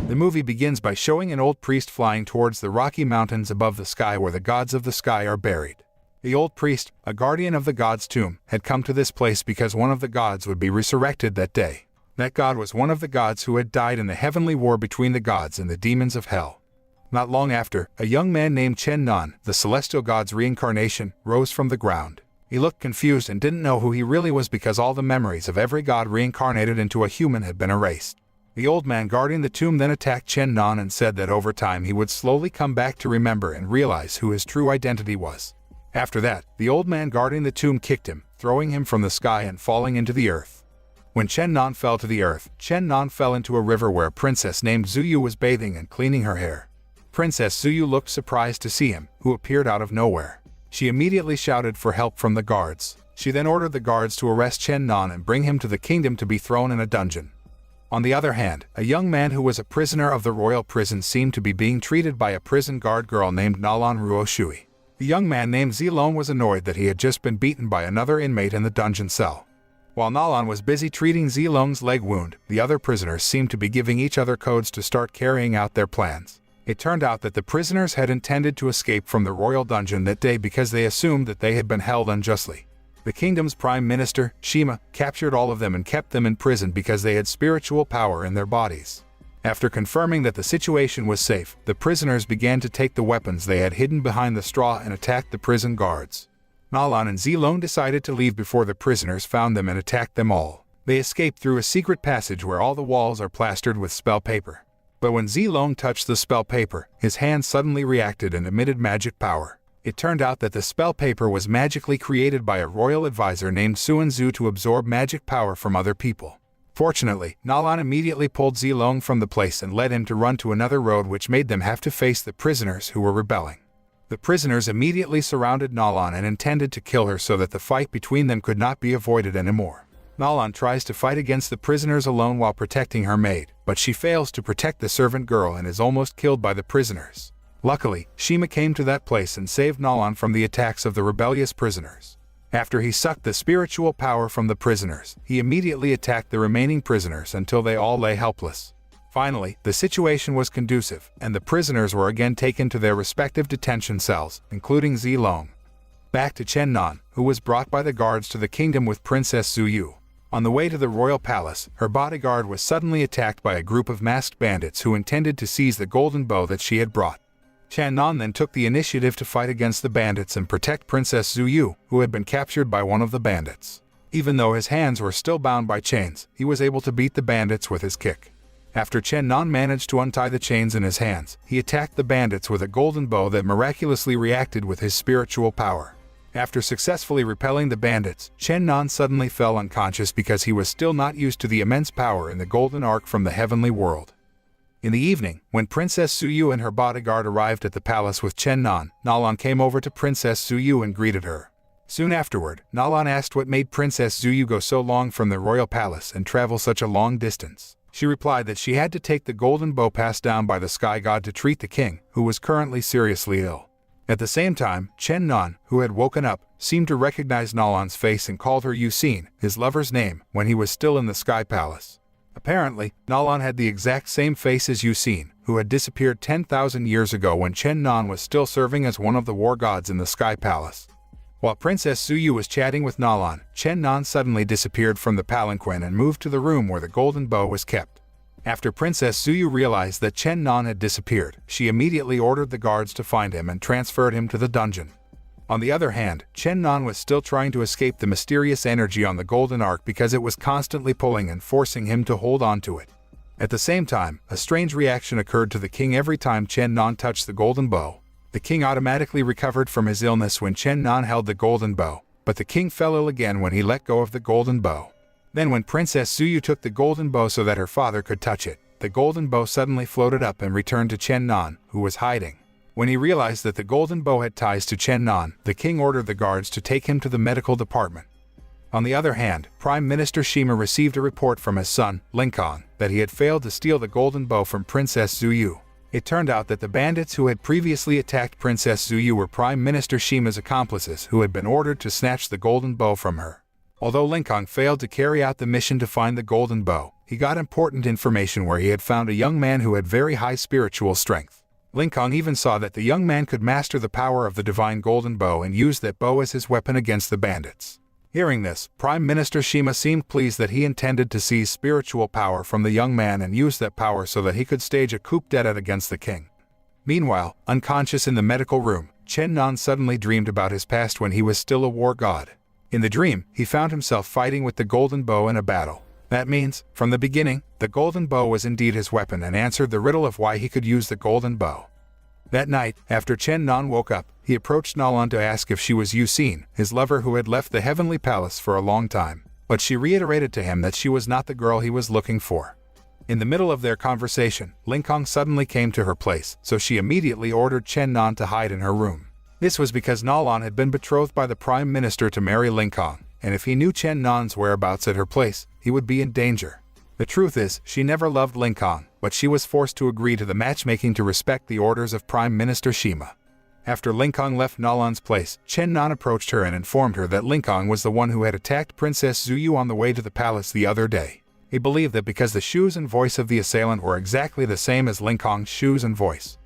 The movie begins by showing an old priest flying towards the Rocky Mountains above the sky where the gods of the sky are buried. The old priest, a guardian of the god's tomb, had come to this place because one of the gods would be resurrected that day. That god was one of the gods who had died in the heavenly war between the gods and the demons of hell. Not long after, a young man named Chen Nan, the celestial god's reincarnation, rose from the ground. He looked confused and didn't know who he really was because all the memories of every god reincarnated into a human had been erased. The old man guarding the tomb then attacked Chen Nan and said that over time he would slowly come back to remember and realize who his true identity was. After that, the old man guarding the tomb kicked him, throwing him from the sky and falling into the earth. When Chen Nan fell to the earth, Chen Nan fell into a river where a princess named Zuyu was bathing and cleaning her hair. Princess Zuyu looked surprised to see him, who appeared out of nowhere. She immediately shouted for help from the guards. She then ordered the guards to arrest Chen Nan and bring him to the kingdom to be thrown in a dungeon. On the other hand, a young man who was a prisoner of the royal prison seemed to be being treated by a prison guard girl named Nalan Ruo Shui. The young man named Zilong was annoyed that he had just been beaten by another inmate in the dungeon cell. While Nalan was busy treating Zilong's leg wound, the other prisoners seemed to be giving each other codes to start carrying out their plans. It turned out that the prisoners had intended to escape from the royal dungeon that day because they assumed that they had been held unjustly. The kingdom's prime minister, Shima, captured all of them and kept them in prison because they had spiritual power in their bodies. After confirming that the situation was safe, the prisoners began to take the weapons they had hidden behind the straw and attacked the prison guards. Nalan and Zilong decided to leave before the prisoners found them and attacked them all. They escaped through a secret passage where all the walls are plastered with spell paper. But when Zilong touched the spell paper, his hand suddenly reacted and emitted magic power. It turned out that the spell paper was magically created by a royal advisor named Suan Zhu to absorb magic power from other people. Fortunately, Nalan immediately pulled Zilong from the place and led him to run to another road, which made them have to face the prisoners who were rebelling. The prisoners immediately surrounded Nalan and intended to kill her so that the fight between them could not be avoided anymore. Nalan tries to fight against the prisoners alone while protecting her maid, but she fails to protect the servant girl and is almost killed by the prisoners. Luckily, Shima came to that place and saved Nalan from the attacks of the rebellious prisoners. After he sucked the spiritual power from the prisoners, he immediately attacked the remaining prisoners until they all lay helpless. Finally, the situation was conducive, and the prisoners were again taken to their respective detention cells, including Zilong. Back to Chen Nan, who was brought by the guards to the kingdom with Princess Zuyu. On the way to the royal palace, her bodyguard was suddenly attacked by a group of masked bandits who intended to seize the golden bow that she had brought. Chen Nan then took the initiative to fight against the bandits and protect Princess Zuyu, who had been captured by one of the bandits. Even though his hands were still bound by chains, he was able to beat the bandits with his kick. After Chen Nan managed to untie the chains in his hands, he attacked the bandits with a golden bow that miraculously reacted with his spiritual power. After successfully repelling the bandits, Chen Nan suddenly fell unconscious because he was still not used to the immense power in the golden arc from the heavenly world. In the evening, when Princess Zuyu and her bodyguard arrived at the palace with Chen Nan, Nalan came over to Princess Zuyu and greeted her. Soon afterward, Nalan asked what made Princess Zuyu go so long from the royal palace and travel such a long distance. She replied that she had to take the golden bow passed down by the sky god to treat the king, who was currently seriously ill. At the same time, Chen Nan, who had woken up, seemed to recognize Nalan's face and called her Yusin, his lover's name, when he was still in the Sky Palace. Apparently, Nalan had the exact same face as Yusin, who had disappeared 10,000 years ago when Chen Nan was still serving as one of the war gods in the Sky Palace. While Princess Zuyu was chatting with Nalan, Chen Nan suddenly disappeared from the palanquin and moved to the room where the golden bow was kept. After Princess Zuyu realized that Chen Nan had disappeared, she immediately ordered the guards to find him and transferred him to the dungeon. On the other hand, Chen Nan was still trying to escape the mysterious energy on the golden arc because it was constantly pulling and forcing him to hold on to it. At the same time, a strange reaction occurred to the king every time Chen Nan touched the golden bow. The king automatically recovered from his illness when Chen Nan held the golden bow, but the king fell ill again when he let go of the golden bow. Then when Princess Zuyu took the golden bow so that her father could touch it, the golden bow suddenly floated up and returned to Chen Nan, who was hiding. When he realized that the golden bow had ties to Chen Nan, the king ordered the guards to take him to the medical department. On the other hand, Prime Minister Shima received a report from his son, Linkong, that he had failed to steal the golden bow from Princess Zuyu. It turned out that the bandits who had previously attacked Princess Zuyu were Prime Minister Shima's accomplices who had been ordered to snatch the golden bow from her. Although Linkong failed to carry out the mission to find the golden bow, he got important information where he had found a young man who had very high spiritual strength. Linkong even saw that the young man could master the power of the divine golden bow and use that bow as his weapon against the bandits. Hearing this, Prime Minister Shima seemed pleased that he intended to seize spiritual power from the young man and use that power so that he could stage a coup d'etat against the king. Meanwhile, unconscious in the medical room, Chen Nan suddenly dreamed about his past when he was still a war god. In the dream, he found himself fighting with the golden bow in a battle. That means, from the beginning, the golden bow was indeed his weapon and answered the riddle of why he could use the golden bow. That night, after Chen Nan woke up, he approached Nalan to ask if she was Yusin, his lover who had left the heavenly palace for a long time. But she reiterated to him that she was not the girl he was looking for. In the middle of their conversation, Linkong suddenly came to her place, so she immediately ordered Chen Nan to hide in her room. This was because Nalan had been betrothed by the Prime Minister to marry Linkong, and if he knew Chen Nan's whereabouts at her place, he would be in danger. The truth is, she never loved Linkong, but she was forced to agree to the matchmaking to respect the orders of Prime Minister Shima. After Linkong left Nalan's place, Chen Nan approached her and informed her that Linkong was the one who had attacked Princess Zuyu on the way to the palace the other day. He believed that because the shoes and voice of the assailant were exactly the same as Linkong's shoes and voice.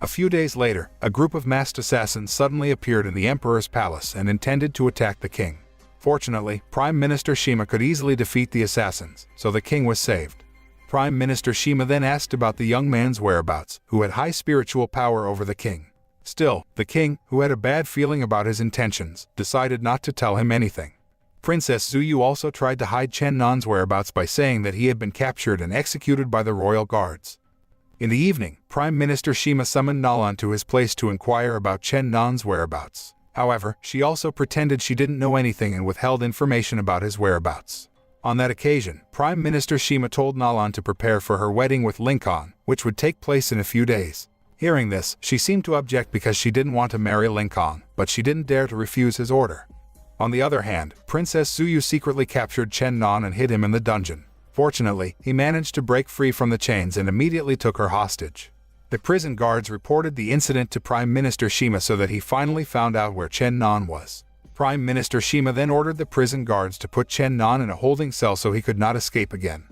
A few days later, a group of masked assassins suddenly appeared in the emperor's palace and intended to attack the king. Fortunately, Prime Minister Shima could easily defeat the assassins, so the king was saved. Prime Minister Shima then asked about the young man's whereabouts, who had high spiritual power over the king. Still, the king, who had a bad feeling about his intentions, decided not to tell him anything. Princess Zuyu also tried to hide Chen Nan's whereabouts by saying that he had been captured and executed by the royal guards. In the evening, Prime Minister Shima summoned Nalan to his place to inquire about Chen Nan's whereabouts. However, she also pretended she didn't know anything and withheld information about his whereabouts. On that occasion, Prime Minister Shima told Nalan to prepare for her wedding with Linkong, which would take place in a few days. Hearing this, she seemed to object because she didn't want to marry Linkong, but she didn't dare to refuse his order. On the other hand, Princess Zuyu secretly captured Chen Nan and hid him in the dungeon. Fortunately, he managed to break free from the chains and immediately took her hostage. The prison guards reported the incident to Prime Minister Shima so that he finally found out where Chen Nan was. Prime Minister Shima then ordered the prison guards to put Chen Nan in a holding cell so he could not escape again.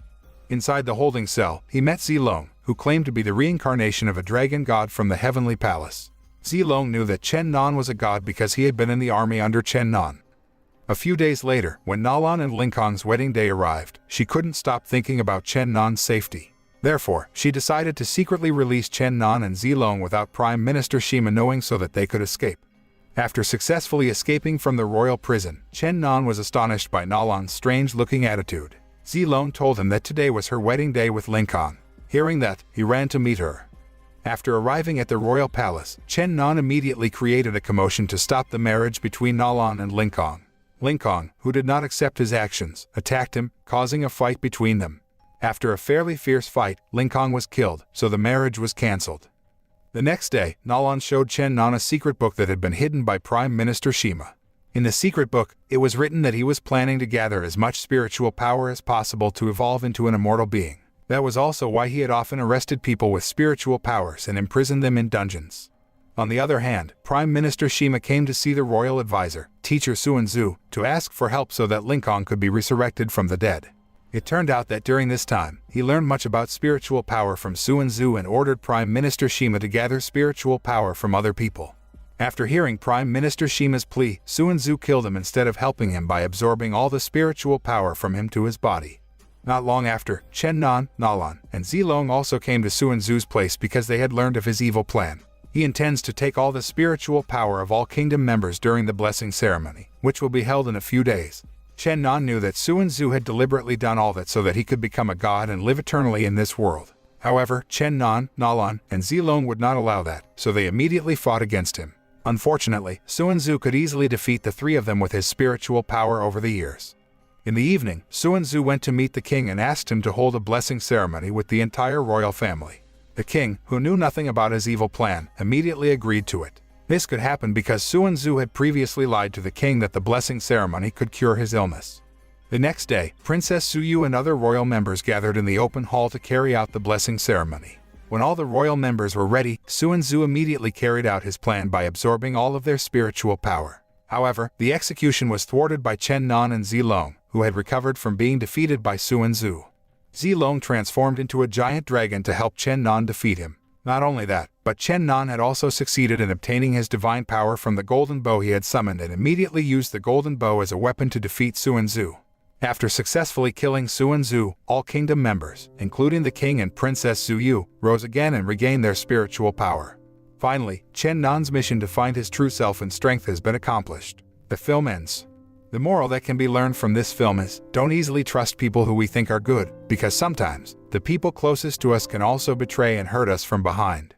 Inside the holding cell, he met Zilong, who claimed to be the reincarnation of a dragon god from the heavenly palace. Zilong knew that Chen Nan was a god because he had been in the army under Chen Nan. A few days later, when Nalan and Linkong's wedding day arrived, she couldn't stop thinking about Chen Nan's safety. Therefore, she decided to secretly release Chen Nan and Zilong without Prime Minister Shima knowing so that they could escape. After successfully escaping from the royal prison, Chen Nan was astonished by Nalan's strange-looking attitude. Zilong told him that today was her wedding day with Linkong. Hearing that, he ran to meet her. After arriving at the royal palace, Chen Nan immediately created a commotion to stop the marriage between Nalan and Linkong. Linkong, who did not accept his actions, attacked him, causing a fight between them. After a fairly fierce fight, Linkong was killed, so the marriage was cancelled. The next day, Nalan showed Chen Nan a secret book that had been hidden by Prime Minister Shima. In the secret book, it was written that he was planning to gather as much spiritual power as possible to evolve into an immortal being. That was also why he had often arrested people with spiritual powers and imprisoned them in dungeons. On the other hand, Prime Minister Shima came to see the royal advisor, Teacher Suanzu, to ask for help so that Linkong could be resurrected from the dead. It turned out that during this time, he learned much about spiritual power from Suanzu and ordered Prime Minister Shima to gather spiritual power from other people. After hearing Prime Minister Shima's plea, Suanzu killed him instead of helping him by absorbing all the spiritual power from him to his body. Not long after, Chen Nan, Nalan, and Zilong also came to Suanzu's place because they had learned of his evil plan. He intends to take all the spiritual power of all kingdom members during the blessing ceremony, which will be held in a few days. Chen Nan knew that Suanzu had deliberately done all that so that he could become a god and live eternally in this world. However, Chen Nan, Nalan, and Zilong would not allow that, so they immediately fought against him. Unfortunately, Suanzu could easily defeat the three of them with his spiritual power over the years. In the evening, Suanzu went to meet the king and asked him to hold a blessing ceremony with the entire royal family. The king, who knew nothing about his evil plan, immediately agreed to it. This could happen because Suanzu had previously lied to the king that the blessing ceremony could cure his illness. The next day, Princess Zuyu and other royal members gathered in the open hall to carry out the blessing ceremony. When all the royal members were ready, Suanzu immediately carried out his plan by absorbing all of their spiritual power. However, the execution was thwarted by Chen Nan and Zilong, who had recovered from being defeated by Suanzu. Zilong transformed into a giant dragon to help Chen Nan defeat him. Not only that, but Chen Nan had also succeeded in obtaining his divine power from the golden bow he had summoned and immediately used the golden bow as a weapon to defeat Suanzu. After successfully killing Suanzu, all kingdom members, including the king and Princess Zuyu, rose again and regained their spiritual power. Finally, Chen Nan's mission to find his true self and strength has been accomplished. The film ends. The moral that can be learned from this film is, don't easily trust people who we think are good, because sometimes, the people closest to us can also betray and hurt us from behind.